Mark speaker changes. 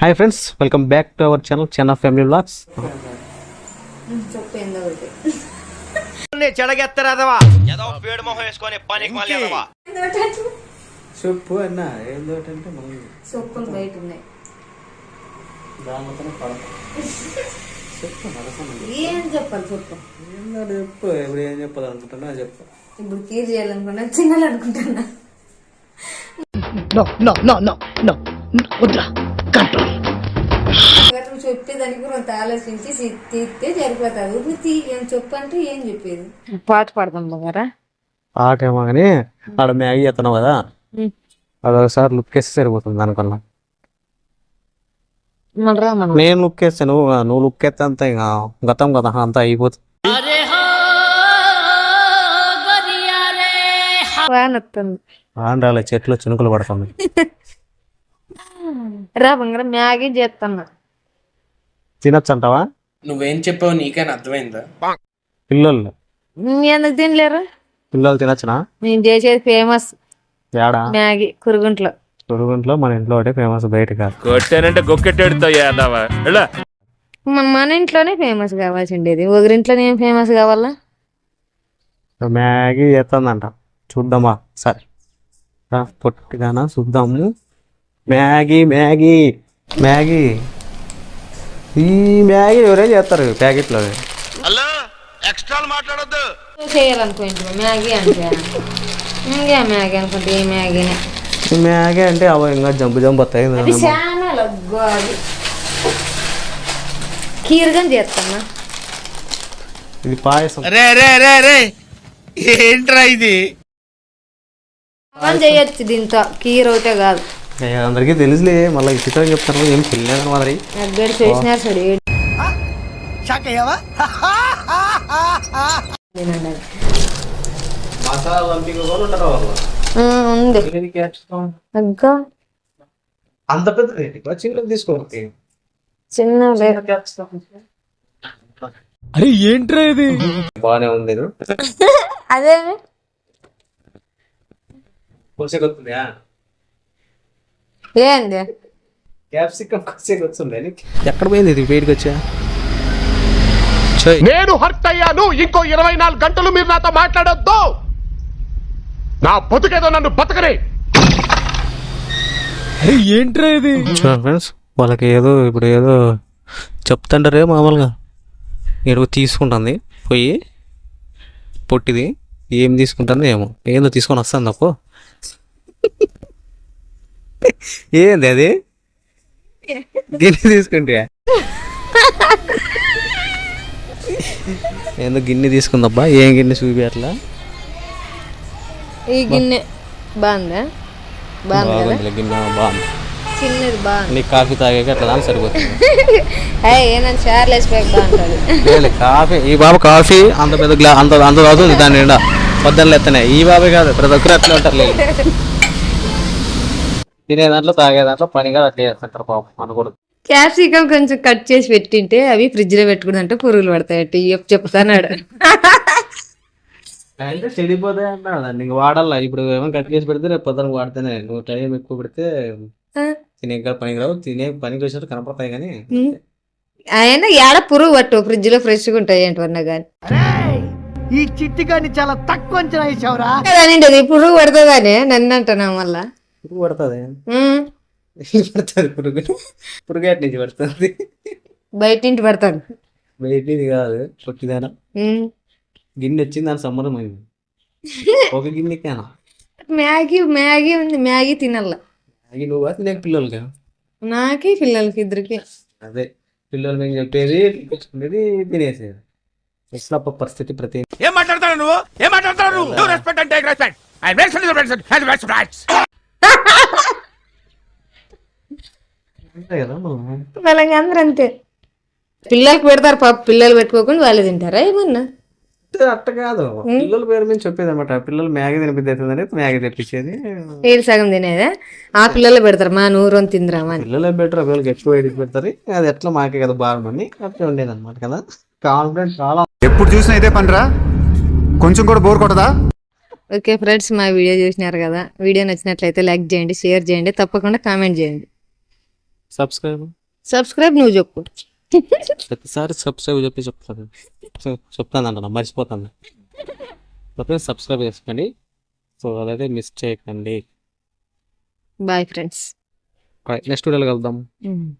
Speaker 1: Hi friends, welcome back to our channel Chenna family vlogs. చెప్పు అన్న ఏంటంటే
Speaker 2: సొప్పులు బయట ఉన్నాయి. ఏం చెప్పాలి చెప్పు.
Speaker 1: చెప్పు ఇప్పుడు ఏం చెప్పాలనుకుంటున్నా చెప్పు.
Speaker 2: ఇప్పుడు కీర్ చేయాలనుకున్నా, తినాలనుకుంటున్నా. చెప్పేదానికి కూడా అంత ఆలోచించి తీస్తే సరిపోతుంది. ఏం చెప్పంటే ఏం చెప్పేది. పాట పాడదాం బాగారా.
Speaker 1: పాట ఏమో కానీ ఆడ మ్యాగీ చేస్తున్నావు కదా, అదొకసారి లుక్ వేస్తే సరిపోతుంది అనుకున్నా. నేను లుక్ వేస్తే నువ్వు లుక్ వేస్తే అంతా ఇంకా గతం కదా అంతా అయిపోతుంది. రాలే చెట్లు చినుకులు పడుతుంది.
Speaker 2: రా బంగారం మ్యాగీ చేస్తున్నా.
Speaker 1: తినొచ్చు అంటావా?
Speaker 3: నువ్వేం చెప్పావు నీకైనా అర్థమైందా?
Speaker 1: పిల్లలు
Speaker 2: ఎందుకు తినలేరు?
Speaker 1: పిల్లలు తినొచ్చునా?
Speaker 2: నేను చేసేది ఫేమస్
Speaker 1: ఏడా
Speaker 2: మ్యాగీ కురుగుంట్లో.
Speaker 1: కురుగుంట్లో మన ఇంట్లో ఒకటే ఫేమస్, బయట కాదు.
Speaker 4: కొట్టానంటే
Speaker 2: మన ఇంట్లోనే ఫేమస్ కావాల్సిండేది, ఒకరింట్లోనే ఏం ఫేమస్ కావాలా?
Speaker 1: మ్యాగీ చేస్తుందంట, చూద్దామా సరే పొట్టిగానా చూద్దాము. మ్యాగీ మ్యాగీ మ్యాగీ ఈ మ్యాగీ ఎవరైనా చేస్తారు ప్యాకెట్లో.
Speaker 2: చేయాలనుకుంటున్నా మ్యాగీ అంటే ఇంకే మ్యాగీ అనుకుంటే ఈ మ్యాగీనే.
Speaker 1: మ్యాగీ అంటే అవ ఇంకా జంపు జంపు వస్తాయి.
Speaker 2: అది చాలా లగ్గు, అది కీరుగా చేస్తాను.
Speaker 1: ఇది పాయసం.
Speaker 3: ఏంట్రా ఇది?
Speaker 2: అవన్నీ చేయొచ్చు దీంతో, కీర్ ఒకటే కాదు.
Speaker 1: అందరికీ తెలుసులే, మళ్ళీ ఇష్టం చెప్తారు ఏం తెలియదు మాదిరి.
Speaker 2: దగ్గర చేసినారు చూడు. ఉంది
Speaker 1: అంత పెద్ద చిన్న తీసుకోండి.
Speaker 2: చిన్న
Speaker 4: అరే ఏంట్రా ఇది?
Speaker 1: బాగానే ఉంది.
Speaker 2: అదే
Speaker 1: కోసేకొస్తుందా?
Speaker 2: ఏంది
Speaker 1: క్యాప్సికం కోసేకొస్తుండే. ఎక్కడ పోయింది ఇది బయటకు వచ్చా?
Speaker 4: నేను హర్ట్ అయ్యాను. ఇంకో 24 గంటలు మీరు నాతో మాట్లాడొద్దు. నా బతుకేదో నన్ను బతకరే. ఏంట్రా ఇది?
Speaker 1: ఫ్రెండ్స్, వాళ్ళకి ఏదో ఇప్పుడు ఏదో చెప్తుంటారే మామూలుగా. ఏదో తీసుకుంటుంది పోయి పొట్టిది. ఏం తీసుకుంటుంది ఏమో, ఏందో తీసుకొని వస్తుంది అప్పు. ఏంది అది? గిన్నె తీసుకుంటే ఏందో గిన్నె తీసుకుందబ్బా. ఏం గిన్నె చూపి అట్లా.
Speaker 2: ఈ గిన్నె బాగుందా? బాగుంది
Speaker 1: గిన్నె బాగుంది.
Speaker 2: చిన్నది బాగుంది.
Speaker 1: నీకు కాఫీ తాగాక అట్లా దాని సరిపోతుంది.
Speaker 2: ఏమన్నా షార్లెస్ ప్యాక్ బాగుంటుంది.
Speaker 1: కాఫీ ఈ బాబు కాఫీ అంత పెద్ద అంత అంత అవుతుంది దాని నిండా పొద్దున్న ఎత్తనాయి. ఈ బాబే కాదు, ప్రతి ఒక్కరు అట్లా ఉంటారు. లేదు తినే దాంట్లో తాగే దాంట్లో పనిగా అట్లా చేస్తుంటారు పాపం అనకూడదు.
Speaker 2: క్యాప్సికం కొంచెం కట్ చేసి పెట్టింటే అవి ఫ్రిడ్జ్ లో పెట్టుకుంటే పురుగులు పడతాయట చెప్తాన్నాడు.
Speaker 1: అంటే చెడిపోతాయి అన్నాడు. దాన్ని ఇంక వాడాలా. ఇప్పుడు ఏమో కట్ చేసి పెడితే రేపు పొద్దున వాడితేనే. నువ్వు టైం ఎక్కువ పెడితే తినే పనికి రావు. తినే పనికి వచ్చినట్టు కనపడతాయి కానీ
Speaker 2: ఆయన ఏడ పురుగు పట్టు, ఫ్రిడ్జ్ లో ఫ్రెష్ గా ఉంటాయి ఏంటన్నా గాని.
Speaker 5: ఈ చిట్టి గాని చాలా తక్కువ అంచనా వేసావురా.
Speaker 2: అది పురుగు పడుతుందని నన్ను అంటున్నా. మళ్ళా
Speaker 1: పురుగు పడుతుంది. పడుతుంది పురుగు. పురుగు ఎట్ నుంచి పడుతుంది?
Speaker 2: బయట ఇంటి పడతాను.
Speaker 1: బయట నుంచి కాదు, పొట్టిదానా. గిన్నె వచ్చింది, దాని సంబంధం అయింది. ఒక గిన్నెకేనా
Speaker 2: మ్యాగీ మ్యాగీ ఉంది, మ్యాగీ తినాల.
Speaker 1: మ్యాగీ నువ్వు తినేక పిల్లలకి,
Speaker 2: నాకి పిల్లలకి ఇద్దరికి.
Speaker 1: అదే పిల్లలు మేము చెప్పేది తినేసేది. ఎట్లా పరిస్థితి ప్రతి
Speaker 4: ఏం మాట్లాడతాడు నువ్వు? ఏం మాట్లాడతాడు నువ్వు? Respect and take respect. I respect.
Speaker 1: కదా
Speaker 2: వాళ్ళకి అందరూ అంతే. పిల్లలకి పెడతారు పాప, పిల్లలు పెట్టుకోకుండా వాళ్ళు తింటారా ఏమన్నా?
Speaker 1: అట్ట కాదు, పిల్లల పేరు మీద చెప్పేది అనమాట. పిల్లలు మ్యాగీ తినిపిద్దని మ్యాగీ తెప్పించేది.
Speaker 2: ఏడు సగం తినేదా? ఆ పిల్లలు పెడతారు, మా నూరు తిందిరామా అని.
Speaker 1: పిల్లలే బెటర్, పిల్లలకి ఎక్కువ ఎడికి పెడతారు. అది ఎట్లా మాకే కదా బాగుంది అట్లా ఉండేది అనమాట కదా. కాన్ఫిడెంట్ చాలా.
Speaker 6: ఎప్పుడు చూసినా ఇదే పనిరా, కొంచెం కూడా బోర్ కొట్టదా?
Speaker 2: ఓకే ఫ్రెండ్స్, మా వీడియో చూసినారు కదా. వీడియో నచ్చినట్లయితే లైక్ చేయండి, షేర్ చేయండి, తప్పకుండా కామెంట్ చేయండి. సబ్స్క్రైబ్ నువ్వు చెప్పు.
Speaker 1: ప్రతిసారి సబ్స్క్రైబ్ చెప్తాను చెప్తాను మర్చిపోతాను. సబ్స్క్రైబ్ చేసుకోండి. సో అదైతే మిస్ చేయకండి.
Speaker 2: Bye friends.
Speaker 1: నెక్స్ట్ వీడియోలో కలుద్దాం.